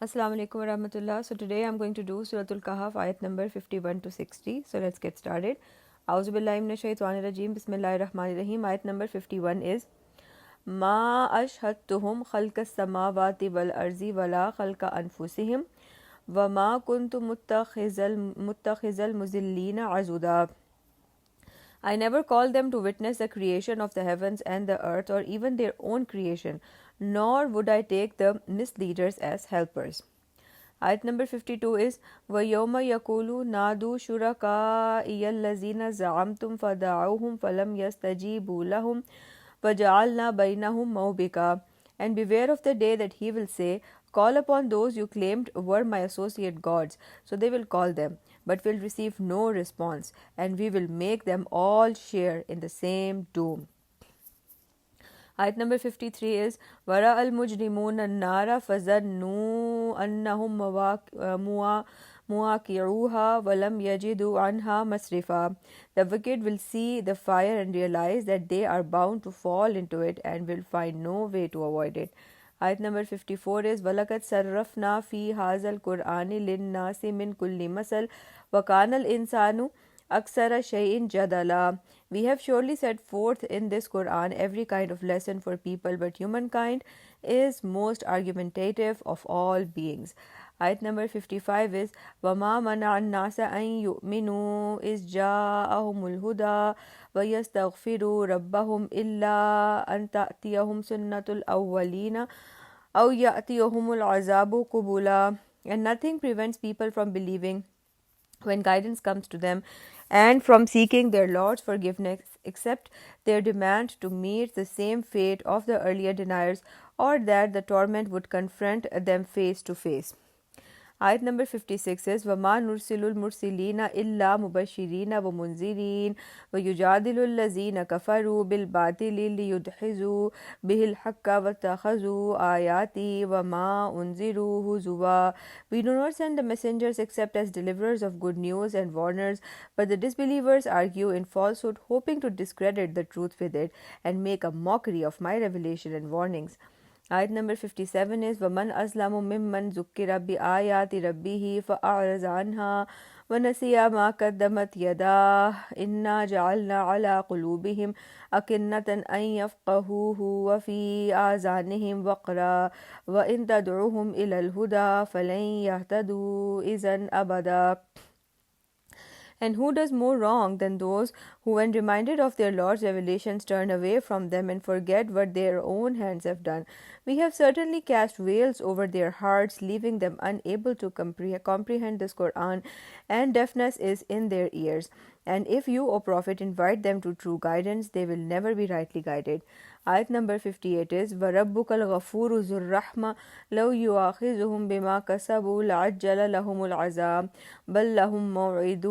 Assalamu alaikum warahmatullah. So today I'm going to do Suratul Kahf ayat number 51 to 60. So let's get started. A'udhu billahi minash shaitanir rajim. Bismillahir rahmanir rahim. Ayat number 51 is Ma ashhadtuhum khalqas samawati wal arzi wala khalqa anfusihim wa ma kuntu muttakhizal muzillina azuda. I never called them to witness the creation of the heavens and the earth or even their own creation, nor would I take the misleaders as helpers. Ayat number 52 is وَيَوْمَ يَقُولُ نَادُوا شُرَكَائِيَ الَّذِينَ زَعَمْتُمْ فَدَعَوْهُمْ فَلَمْ يَسْتَجِيبُوا لَهُمْ وَجَعَلْنَا بَيْنَهُمْ مَوْبِقًا. And beware of the day that he will say, Call upon those you claimed were my associate gods. So they will call them, but will receive no response, and we will make them all share in the same doom. Ayat number 53 is Wara al mujrimuna nara fazannu annahum muwaqi'uha walam yajidu anha masrifa. The wicked will see the fire and realize that they are bound to fall into it and will find no way to avoid it. Ayat number 54 is Walakat sarrafna fi hazal Qur'ani lin nasi min kulli masal wa kana al insanu aksara shay'in jadala. We have surely set forth in this Quran every kind of lesson for people, but humankind is most argumentative of all beings. Ayat number 55 is وَمَا مَنَعَ النَّاسَ أَن يُؤْمِنُوا إِذْ جَاءَهُمُ الْهُدَى وَيَسْتَغْفِرُوا رَبَّهُمْ إِلَّا أَن تَأْتِيَهُمْ سُنَّةُ الْأَوَّلِينَ أَوْ يَأْتِيَهُمُ الْعَذَابُ قُبُلًا. And nothing prevents people from believing when guidance comes to them and from seeking their Lord's forgiveness except their demand to meet the same fate of the earlier deniers, or that the torment would confront them face to face. Ayat number 56 is وَمَا نُرْسِلُ الْمُرْسِلِينَ إِلَّا مُبَشِّرِينَ وَمُنْذِرِينَ وَيُجَادِلُ الَّذِينَ كَفَرُوا بِالْبَاطِلِ لِيُدْحِضُوا بِهِ الْحَقَّ وَاتَّخَذُوا آيَاتِي وَمَا أُنذِرُوا هُزُوًا. We do not send the messengers except as deliverers of good news and warners, but the disbelievers argue in falsehood, hoping to discredit the truth with it and make a mockery of my revelation and warnings. Ayat number 57 is وَمَنْ أَظْلَمُ مِمَّنْ ذُكِّرَ بِآيَاتِ رَبِّهِ فَأَعْرَضَ عَنْهَا وَنَسِيَ مَا قَدَّمَتْ يَدَاهُ إِنَّا جَعَلْنَا عَلَى قُلُوبِهِمْ أَكِنَّةً أَنْ يَفْقَهُوهُ وَفِي آذَانِهِمْ وَقْرًا وَإِنْ تَدْعُوهُمْ إِلَى الْهُدَى فَلَنْ يَهْتَدُوا إِذًا أَبَدًا. And who does more wrong than those who, when reminded of their Lord's revelations, turn away from them and forget what their own hands have done? We have certainly cast veils over their hearts, leaving them unable to comprehend this Quran, and deafness is in their ears. And if you, O Prophet, invite them to true guidance, they will never be rightly guided. Ayat number 58 is وَرَبُّكَ الْغَفُورُ ذُو الرَّحْمَةِ لَوْ يُؤَاخِذُهُم بِمَا كَسَبُوا لَعَجَّلَ لَهُمُ الْعَذَابَ بَل لَهُم مَّوْعِدٌ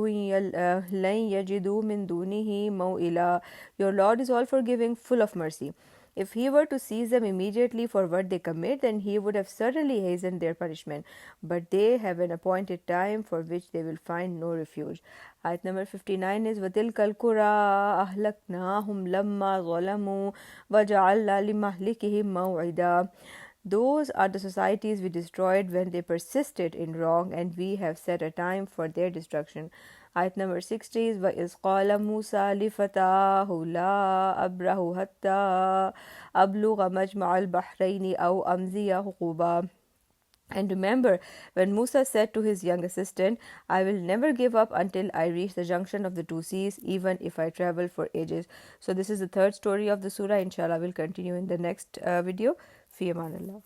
لَن يَجِدُوا مِن دُونِهِ مَوْئِلًا. Your Lord is all forgiving, full of mercy. If he were to seize them immediately for what they commit, then he would have certainly hastened their punishment. But they have an appointed time for which they will find no refuge. Ayat number 59 is وَتِلْكَ الْقُرَىٰ أَهْلَكْنَاهُمْ لَمَّا ظَلَمُوا وَجَعَلْنَا لِمَهْلِكِهِمْ مَوْعِدًا. Those are the societies we destroyed when they persisted in wrong, and we have set a time for their destruction. Ayat number 60 is وَإِذْ قَالَ مُوسَى لِفَتَاهُ لَا أَبْرَحُ حَتَّى أَبْلُغَ مَجْمَعَ الْبَحْرَيْنِ أَوْ أَمْضِيَ حُقُوبًا. And remember, when Musa said to his young assistant, I will never give up until I reach the junction of the two seas, even if I travel for ages. So this is the third story of the surah. Inshallah, we'll continue in the next video. Fi aman Allah.